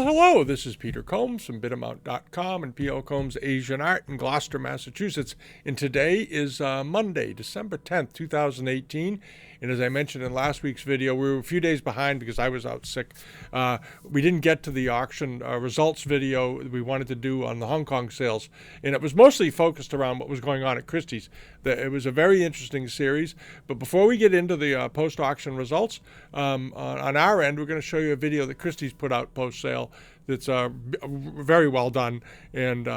Well, hello, this is Peter Combs from Bidamount.com and P.O. Combs Asian Art in Gloucester, Massachusetts. And today is Monday, December 10th, 2018. And as I mentioned in last week's video, we were a few days behind because I was out sick. We didn't get to the auction results video we wanted to do on the Hong Kong sales. And it was mostly focused around what was going on at Christie's. It was a very interesting series. But before we get into the post-auction results, on our end, we're going to show you a video that Christie's put out post-sale that's very well done and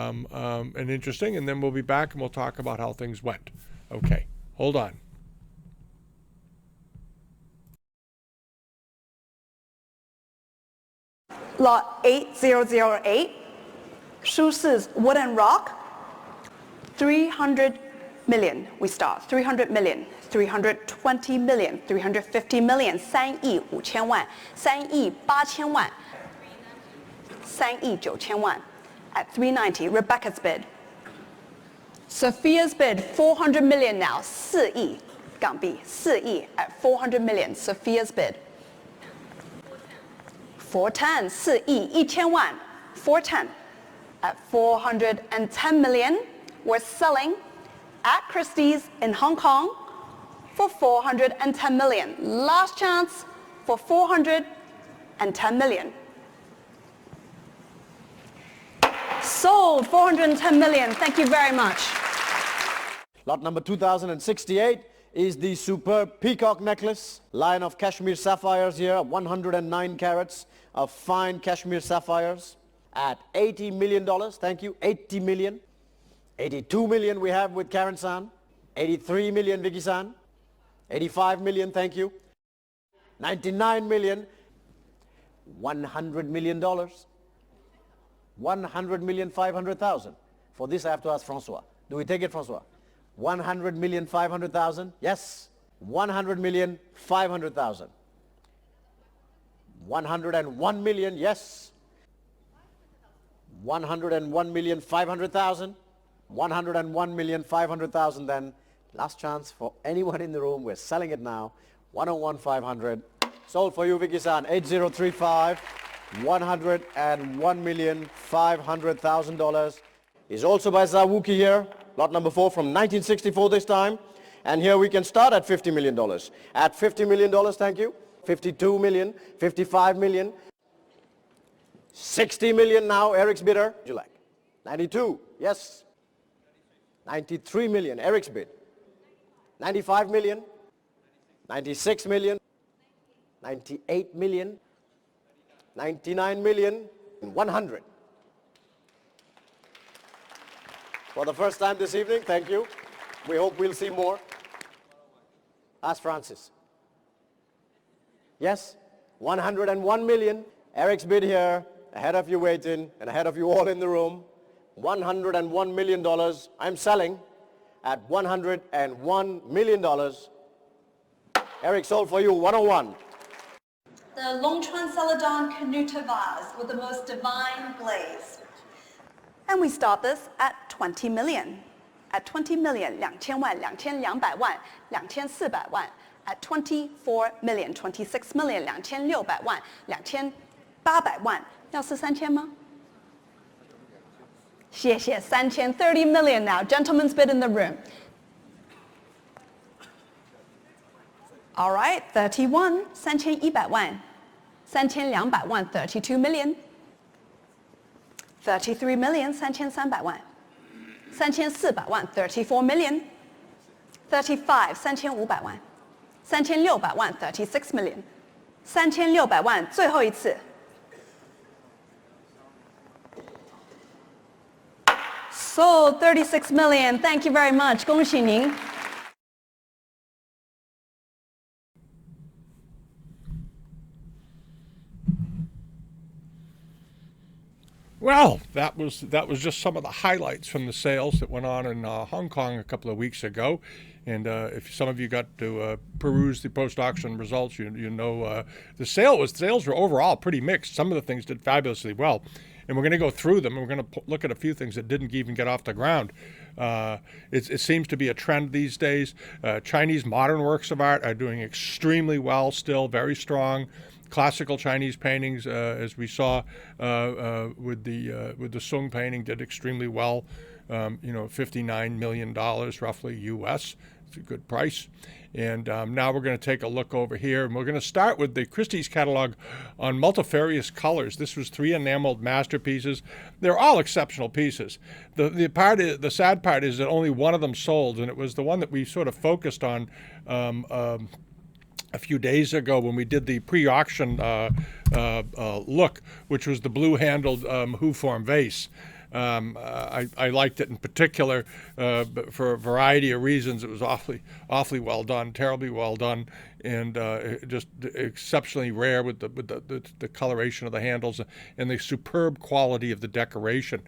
interesting. And then we'll be back and we'll talk about how things went. Okay, hold on. Lot 8008, Shusi's Wooden Rock, 300 million. We start 300 million, 320 million, 350 million, 3亿5千万, 3亿8千万, 3亿9千万 at 390. Rebecca's bid. Sophia's bid 400 million now, 4亿港币, 4亿 at 400 million. Sophia's bid. 410, 4亿1千万, 410 at 410 million. We're selling at Christie's in Hong Kong for 410 million. Last chance for 410 million. Sold 410 million. Thank you very much. Lot number 2068 is the superb peacock necklace, line of cashmere sapphires here, 109 carats of fine cashmere sapphires at $80 million. Thank you. 80 million. 82 million we have with Karen San. 83 million Vicky San. 85 million, thank you. 99 million. $100 million. 100 million 500,000. For this I have to ask Francois. Do we take it, Francois? 100 million 500,000? Yes. 100 million 500,000. 101 million, yes. 101 million 500,000. 101 million 500,000 then. Last chance for anyone in the room. We're selling it now. 101 500. Sold for you, Vicky San. 8035. 101 million 500,000 dollars. Is also by Zawuki here. Lot number 4 from 1964 this time. And here we can start at $50 million. At $50 million, thank you. 52 million, 55 million. 60 million now, Eric's bidder. Would you like? 92, yes. 93 million, Eric's bid. 95 million. 96 million. 98 million. 99 million. 100. For the first time this evening, thank you. We hope we'll see more. Ask Francis. Yes, 101 million. Eric's bid here, ahead of you waiting, and ahead of you all in the room. $101 million. I'm selling at $101 million. Eric sold for you 101. The Longchuan Celadon Kanuda Vase with the most divine glaze. And we start this at 20 million. At 20 million, 2,000万, 2,200万, 2,400万. At 24 million, 26 million, 2,600万, 2,800万. 要是3000吗？谢谢3000, 30 million now. Gentleman's bid in the room. All right, 31, 3,100万, 3,200万, 32 million. 33 million, 3,300万, 3,400万, 34 million. 35, 3,500万, 3,600万, 36 million. 3,600万, 最后一次. Sold 36 million. Thank you very much. 恭喜您. Well, that was just some of the highlights from the sales that went on in Hong Kong a couple of weeks ago. And if some of you got to peruse the post-auction results, you know the sales were overall pretty mixed. Some of the things did fabulously well. And we're going to go through them, and we're going to look at a few things that didn't even get off the ground. It seems to be a trend these days. Chinese modern works of art are doing extremely well still, very strong. classical Chinese paintings, as we saw with the Sung painting, did extremely well. $59 million roughly U.S. It's a good price. And now we're going to take a look over here, and we're going to start with the Christie's catalog on multifarious colors. This was 3 enameled masterpieces. They're all exceptional pieces. The sad part is that only one of them sold, and it was the one that we sort of focused on a few days ago when we did the pre-auction look, which was the blue-handled Huform vase. I liked it in particular for a variety of reasons. It was awfully well done, terribly well done, and just exceptionally rare with the coloration of the handles and the superb quality of the decoration.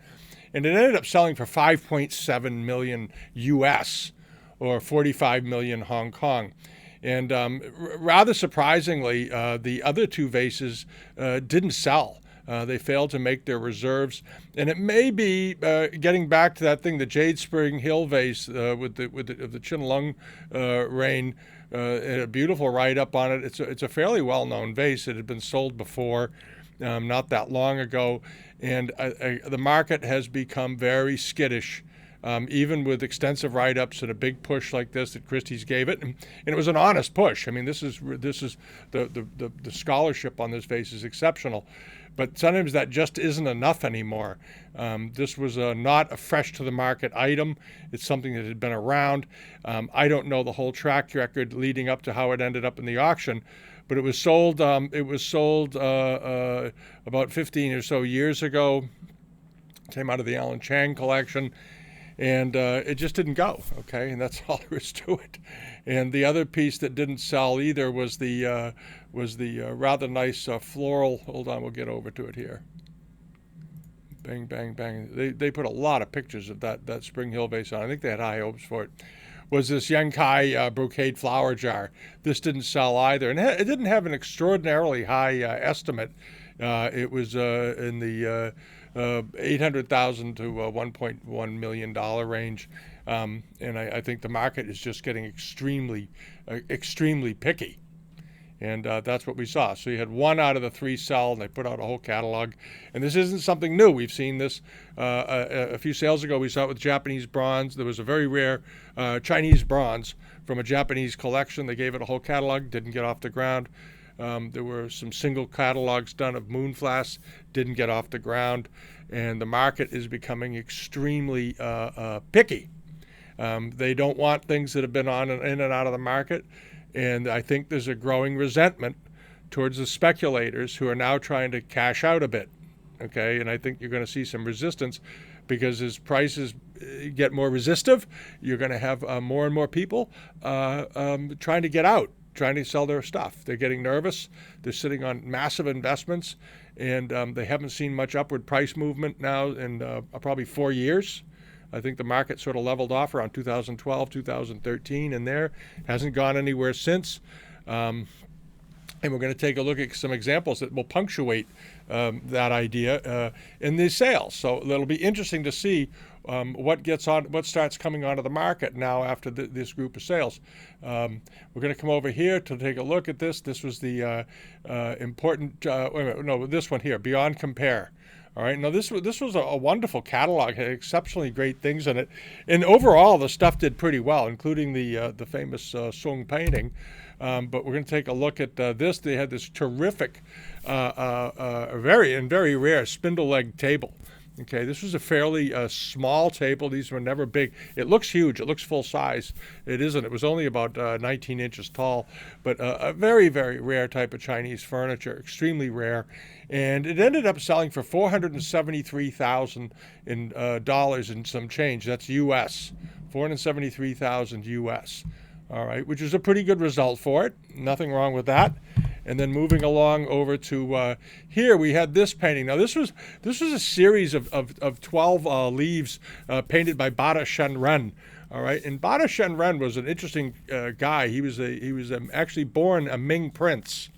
And it ended up selling for 5.7 million US, or 45 million Hong Kong. And rather surprisingly, the other 2 vases didn't sell. They failed to make their reserves, and it may be getting back to that thing, the Jade Springhill vase with the Qinlong reign, a beautiful write-up on it. It's a fairly well-known vase. It had been sold before, not that long ago, and the market has become very skittish. Even with extensive write-ups and a big push like this that Christie's gave it, and it was an honest push. I mean, this is the scholarship on this vase is exceptional, but sometimes that just isn't enough anymore. This was not a fresh to the market item. It's something that had been around. I don't know the whole track record leading up to how it ended up in the auction, but it was sold. About 15 or so years ago. Came out of the Yankee Tan Collection. And it just didn't go, okay? And that's all there is to it. And the other piece that didn't sell either was the rather nice floral. Hold on, we'll get over to it here. Bang, bang, bang. They put a lot of pictures of that Springhill vase on. I think they had high hopes for it. Was this Yankee brocade flower jar. This didn't sell either. And it didn't have an extraordinarily high estimate. It was in the $800,000 to $1.1 million range, and I think the market is just getting extremely picky, and that's what we saw. So you had 1 out of the 3 sell, and they put out a whole catalog. And this isn't something new. We've seen this a few sales ago. We saw it with Japanese bronze. There was a very rare Chinese bronze from a Japanese collection. They gave it a whole catalog, didn't get off the ground. There were some single catalogs done of moonflasts, didn't get off the ground, and the market is becoming extremely picky. They don't want things that have been in and out of the market, and I think there's a growing resentment towards the speculators who are now trying to cash out a bit, okay? And I think you're going to see some resistance because as prices get more resistive, you're going to have more and more people trying to get out, trying to sell their stuff. They're getting nervous. They're sitting on massive investments, and they haven't seen much upward price movement now in probably 4 years. I think the market sort of leveled off around 2012, 2013, and there hasn't gone anywhere since. And we're going to take a look at some examples that will punctuate that idea in these sales. So it'll be interesting to see what starts coming onto the market now after this group of sales. We're going to come over here to take a look at this. This was the important. Wait a minute, no, this one here, Beyond Compare. All right. Now this was a wonderful catalog, had exceptionally great things in it, and overall the stuff did pretty well, including the famous Sung painting. But we're going to take a look at this. They had this terrific, very rare spindle leg table. Okay, this was a fairly small table. These were never big. It looks huge. It looks full size. It isn't. It was only about 19 inches tall, but a very rare type of Chinese furniture, extremely rare. And it ended up selling for $473,000 in dollars and some change. That's U.S. $473,000 U.S. All right, which is a pretty good result for it. Nothing wrong with that. And then moving along over to here, we had this painting. Now this was a series of 12 leaves painted by Bata Shunran. All right, and Bata Shunran was an interesting guy. He was actually born a Ming prince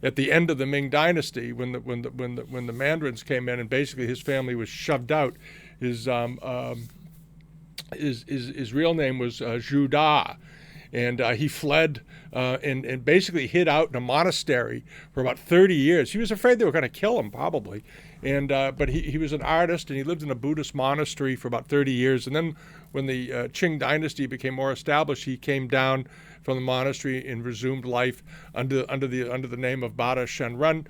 at the end of the Ming Dynasty when the Mandarins came in, and basically his family was shoved out. His real name was Zhu Da. And he fled and basically hid out in a monastery for about 30 years. He was afraid they were going to kill him, probably. And but he was an artist, and he lived in a Buddhist monastery for about 30 years. And then when the Qing Dynasty became more established, he came down from the monastery and resumed life under the name of Bata Shunran.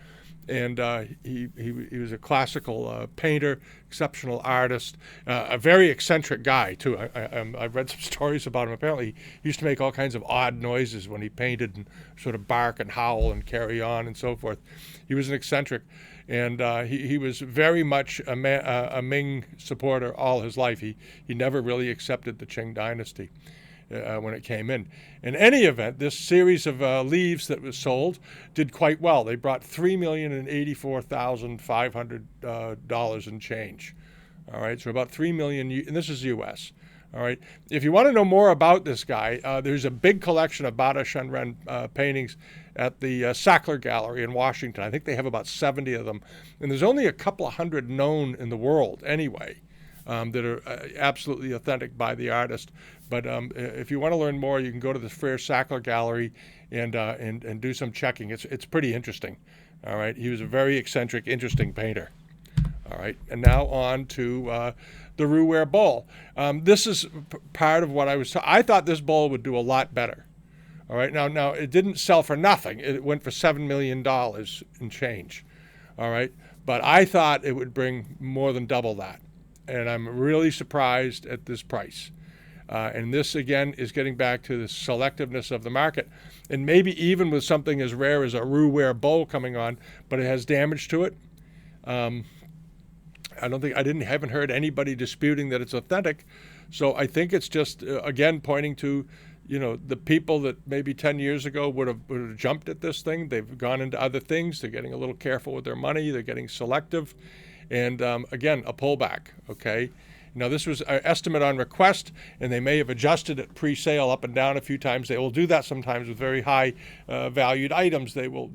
And he was a classical painter, exceptional artist, a very eccentric guy, too. I've read some stories about him. Apparently, he used to make all kinds of odd noises when he painted, and sort of bark and howl and carry on and so forth. He was an eccentric, and he was very much a Ming supporter all his life. He never really accepted the Qing Dynasty when it came in. In any event, this series of leaves that was sold did quite well. They brought $3,084,500 in change. All right, so about $3 million, and this is U.S. All right, if you want to know more about this guy, there's a big collection of Bata Shunran paintings at the Sackler Gallery in Washington. I think they have about 70 of them, and there's only a couple of hundred known in the world anyway. That are absolutely authentic by the artist. But if you want to learn more, you can go to the Fair Sackler Gallery and do some checking. It's pretty interesting. All right, he was a very eccentric, interesting painter. All right, and now on to the Ware bowl. This is part of what I thought this bowl would do a lot better. All right, now it didn't sell for nothing. It went for $7 million in change. All right, but I thought it would bring more than double that. And I'm really surprised at this price. And this, again, is getting back to the selectiveness of the market. And maybe even with something as rare as a Ware bowl coming on, but it has damage to it. I haven't heard anybody disputing that it's authentic. So I think it's just, again, pointing to, the people that maybe 10 years ago would have jumped at this thing. They've gone into other things. They're getting a little careful with their money. They're getting selective. And again, a pullback, okay? Now, this was an estimate on request, and they may have adjusted it pre-sale up and down a few times. They will do that sometimes with very high valued items. They will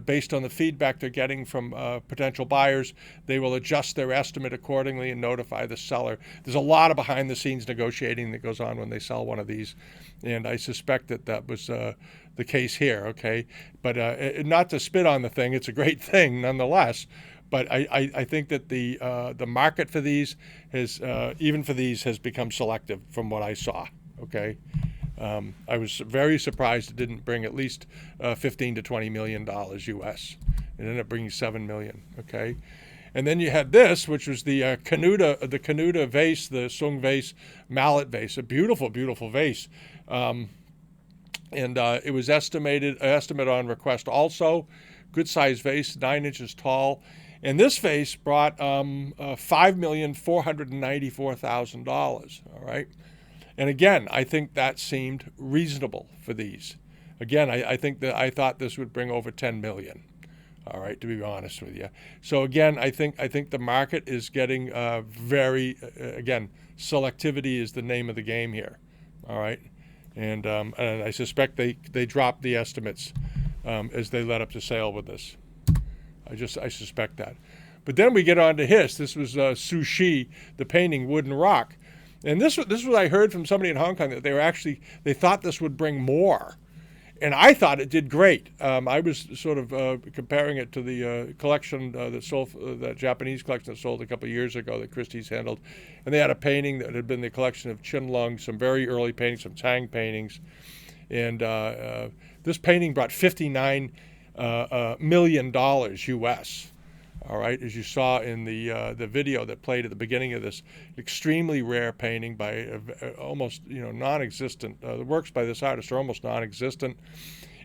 based on the feedback they're getting from potential buyers, they will adjust their estimate accordingly and notify the seller. There's a lot of behind-the-scenes negotiating that goes on when they sell one of these, and I suspect that was the case here, okay? But not to spit on the thing, it's a great thing nonetheless. But I think that the market for these has has become selective from what I saw. Okay, I was very surprised it didn't bring at least $15 to $20 million US. It ended up bringing $7 million. Okay, and then you had this, which was the Kanuda Vase, the Sung Vase mallet vase, a beautiful, beautiful vase. And it was estimate on request also. Good size vase, 9 inches tall. And this vase brought $5,494,000, all right? And again, I think that seemed reasonable for these. Again, I thought this would bring over $10 million, all right, to be honest with you. So again, I think the market is getting very, again, selectivity is the name of the game here, all right? And I suspect they dropped the estimates as they led up to sale with this. I suspect that. But then we get on to his. This was Sushi, the painting Wooden Rock. And this was what I heard from somebody in Hong Kong, that they thought this would bring more. And I thought it did great. I was sort of comparing it to the collection that sold, that Japanese collection that sold a couple of years ago that Christie's handled. And they had a painting that had been the collection of Chin Lung, some very early paintings, some Tang paintings. And this painting brought $59 million US. All right, as you saw in the video that played at the beginning of this, extremely rare painting by almost non-existent. The works by this artist are almost non-existent,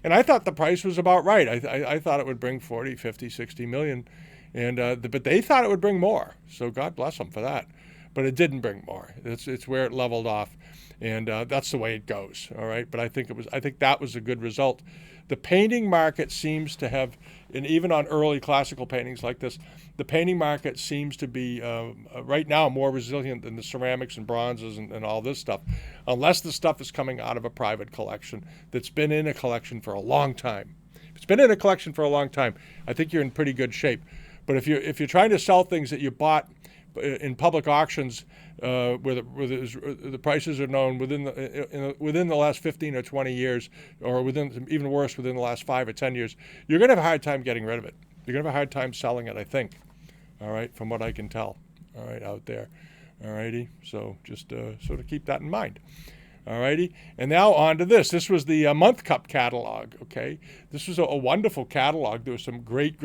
and I thought the price was about right. I thought it would bring 40, 50, 60 million, and but they thought it would bring more. So God bless them for that, but it didn't bring more. It's where it leveled off, and that's the way it goes. All right, but I think that was a good result. The painting market seems to have, and even on early classical paintings like this, the painting market seems to be right now more resilient than the ceramics and bronzes and all this stuff, unless the stuff is coming out of a private collection that's been in a collection for a long time. If it's been in a collection for a long time, I think you're in pretty good shape. But if you're trying to sell things that you bought in public auctions where the prices are known within the last 15 or 20 years, or even worse, within the last 5 or 10 years, you're going to have a hard time getting rid of it. You're going to have a hard time selling it, I think. All right, from what I can tell. All right, out there. All righty, so just sort of keep that in mind. All righty, and now on to this. This was the month cup catalog. Okay, this was a wonderful catalog. There were some great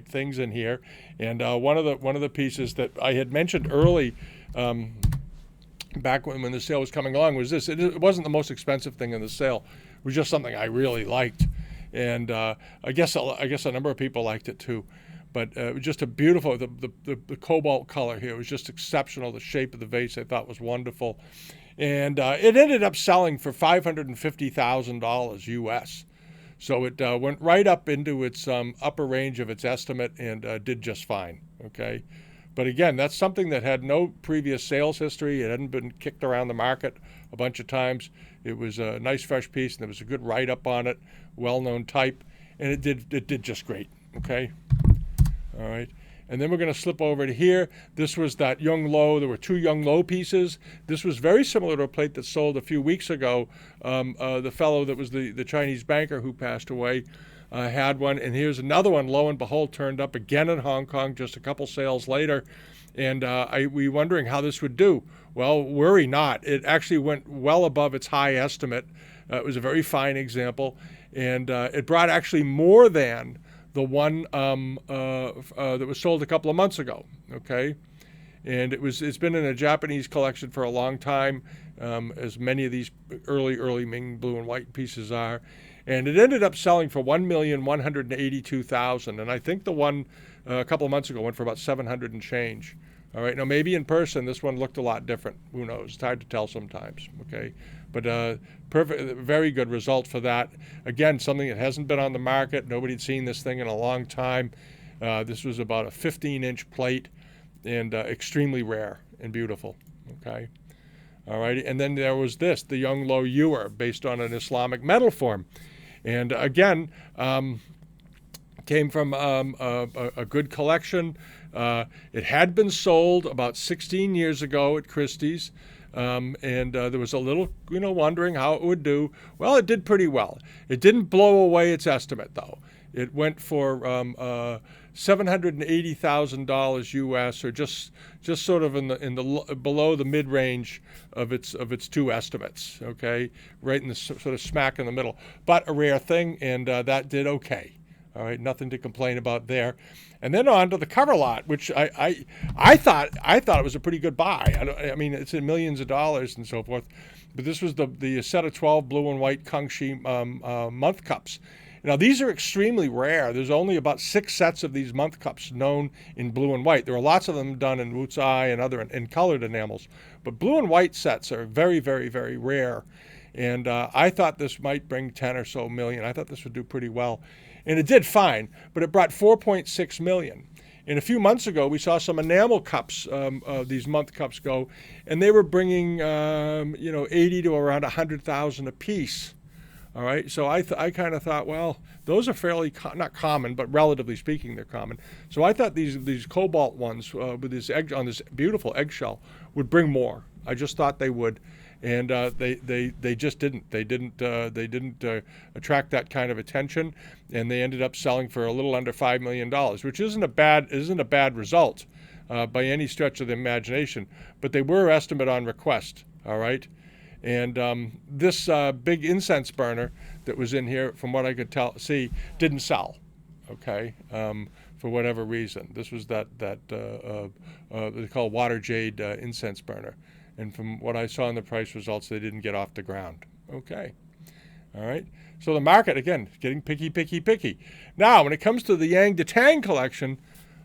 things in here, and one of the pieces that I had mentioned early, back when the sale was coming along, was this. It wasn't the most expensive thing in the sale. It was just something I really liked, and I guess a number of people liked it too. But it was just a beautiful, the cobalt color here was just exceptional. The shape of the vase I thought was wonderful. And it ended up selling for $550,000 US. So it went right up into its upper range of its estimate and did just fine, okay? But again, that's something that had no previous sales history. It hadn't been kicked around the market a bunch of times. It was a nice fresh piece, and there was a good write-up on it, well-known type, and it did just great, okay? All right, and then we're going to slip over to here. This was that Yongle. There were 2 Yongle pieces. This was very similar to a plate that sold a few weeks ago. The fellow that was the Chinese banker who passed away had one, and here's another one, lo and behold, turned up again in Hong Kong just a couple sales later, and we were wondering how this would do. Well, worry not. It actually went well above its high estimate. It was a very fine example, and it brought actually more than the one that was sold a couple of months ago, okay? And it's been in a Japanese collection for a long time, as many of these early Ming blue and white pieces are. And it ended up selling for $1,182,000. And I think the one a couple of months ago went for about 700 and change. All right, now maybe in person this one looked a lot different. Who knows? It's hard to tell sometimes, okay? But perfect, very good result for that. Again, something that hasn't been on the market. Nobody had seen this thing in a long time. This was about a 15-inch plate and extremely rare and beautiful, okay? All righty, and then there was this, the Yongle Ewer, based on an Islamic metal form. And again, came from a good collection. It had been sold about 16 years ago at Christie's, and there was a little, wondering how it would do. Well, it did pretty well. It didn't blow away its estimate, though. It went for $780,000 US, or just sort of in the below the mid range of its 2 estimates. Okay, right in the sort of smack in the middle. But a rare thing, and that did okay. All right, nothing to complain about there. And then on to the cover lot, which I thought it was a pretty good buy. I mean, it's in millions of dollars and so forth. But this was the set of 12 blue and white Kangxi month cups. Now, these are extremely rare. There's only about 6 sets of these month cups known in blue and white. There are lots of them done in Wu's Eye and other in colored enamels. But blue and white sets are very, very, very rare. And I thought this might bring 10 or so million. I thought this would do pretty well. And it did fine, but it brought 4.6 million. And a few months ago, we saw some enamel cups, these month cups go, and they were bringing, 80 to around 100,000 a piece. All right, so I kind of thought, well, those are fairly not common, but relatively speaking, they're common. So I thought these cobalt ones with this on this beautiful eggshell would bring more. I just thought they would, and they just didn't. They didn't attract that kind of attention, and they ended up selling for a little under $5 million, which isn't a bad result by any stretch of the imagination. But they were estimate on request. All right. And this big incense burner that was in here, from what I could see, didn't sell, okay, for whatever reason. This was that they call water jade incense burner. And from what I saw in the price results, they didn't get off the ground. Okay, all right. So the market, again, getting picky. Now, when it comes to the Yankee Tan Collection,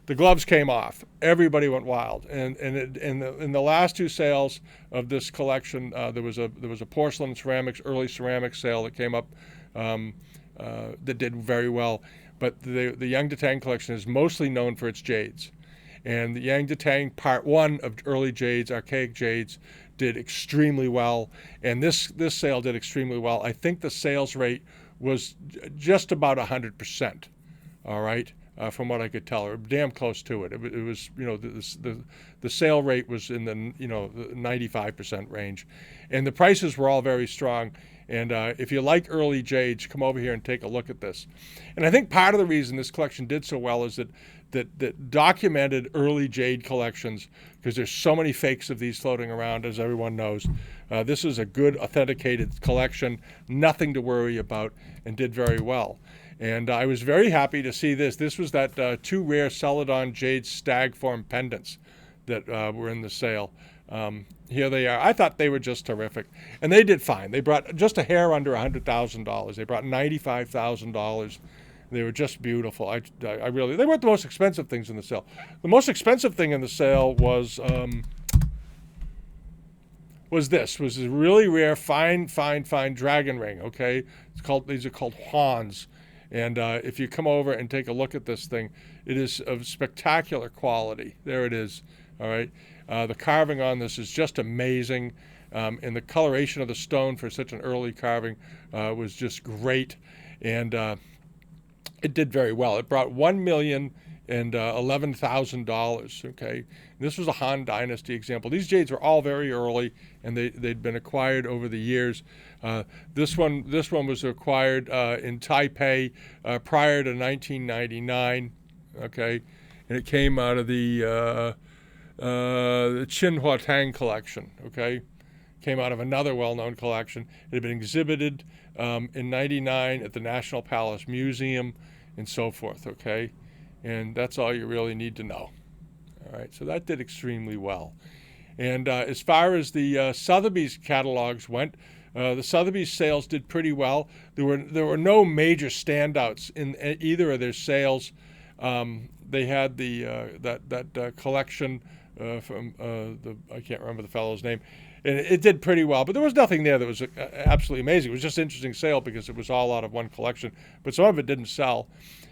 the gloves came off. Everybody went wild, and in the last 2 sales of this collection, there was a porcelain ceramics, early ceramics sale that came up that did very well. But the Yankee Tan Collection is mostly known for its jades, and the Yankee Tan Part 1 of early jades, archaic jades, did extremely well, and this sale did extremely well. I think the sales rate was just about 100%. All right. from what I could tell, or damn close to it. It was, you know, the sale rate was in the, you know, the 95% range, and the prices were all very strong. And if you like early jades, come over here and take a look at this. And I think part of the reason this collection did so well is that documented early jade collections, because there's so many fakes of these floating around, as everyone knows. This is a good authenticated collection, nothing to worry about, and did very well. And I was very happy to see this. This was that 2 rare Celadon jade stag form pendants that were in the sale. Here they are. I thought they were just terrific. And they did fine. They brought just a hair under $100,000. They brought $95,000. They were just beautiful. I really, they weren't the most expensive things in the sale. The most expensive thing in the sale was this really rare, fine dragon ring, okay? These are called Huans. And if you come over and take a look at this thing, it is of spectacular quality. There it is, all right? The carving on this is just amazing. And the coloration of the stone for such an early carving was just great. And it did very well. It brought $1,011,000, okay? This was a Han Dynasty example. These jades were all very early, and they'd been acquired over the years. This one was acquired in Taipei prior to 1999, okay? And it came out of the Qin Tang Collection, okay? Came out of another well-known collection. It had been exhibited in '99 at the National Palace Museum and so forth, okay? And that's all you really need to know. All right, so that did extremely well. And as far as the Sotheby's catalogs went, the Sotheby's sales did pretty well. There were no major standouts in either of their sales. They had that collection from I can't remember the fellow's name, and it did pretty well. But there was nothing there that was absolutely amazing. It was just an interesting sale because it was all out of one collection. But some of it didn't sell.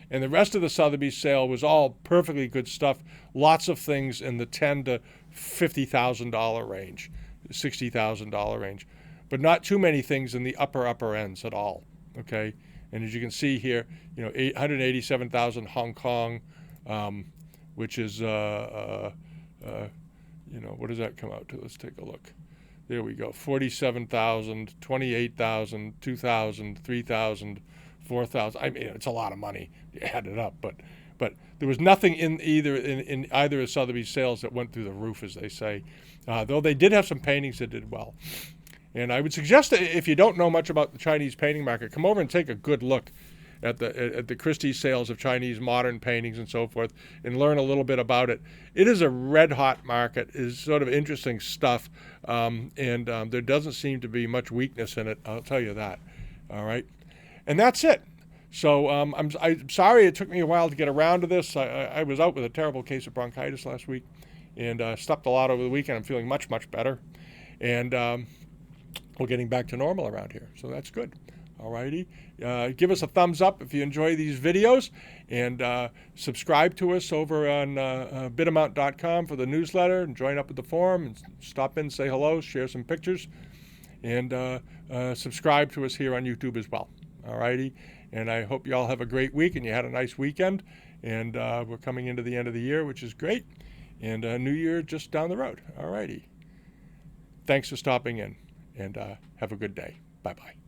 And the rest of the Sotheby's sale was all perfectly good stuff. Lots of things in the $10,000 to $50,000 range, $60,000 range, but not too many things in the upper ends at all. Okay, and as you can see here, you know, 187,000 Hong Kong, which is you know, what does that come out to? Let's take a look. There we go. 47,000, 28,000, 2,000, 3,000. 4,000. I mean, it's a lot of money. You add it up, but there was nothing in either of Sotheby's sales that went through the roof, as they say. Though they did have some paintings that did well. And I would suggest that if you don't know much about the Chinese painting market, come over and take a good look at the Christie sales of Chinese modern paintings and so forth, and learn a little bit about it. It is a red-hot market. It is sort of interesting stuff, and there doesn't seem to be much weakness in it. I'll tell you that. All right. And that's it. So I'm sorry it took me a while to get around to this. I was out with a terrible case of bronchitis last week and slept a lot over the weekend. I'm feeling much, much better. And we're getting back to normal around here. So that's good. All righty. Give us a thumbs up if you enjoy these videos. And subscribe to us over on Bidamount.com for the newsletter. And join up at the forum. And stop in, say hello, share some pictures. And subscribe to us here on YouTube as well. All righty, and I hope you all have a great week and you had a nice weekend. And we're coming into the end of the year, which is great. And New Year just down the road. All righty. Thanks for stopping in, and have a good day. Bye-bye.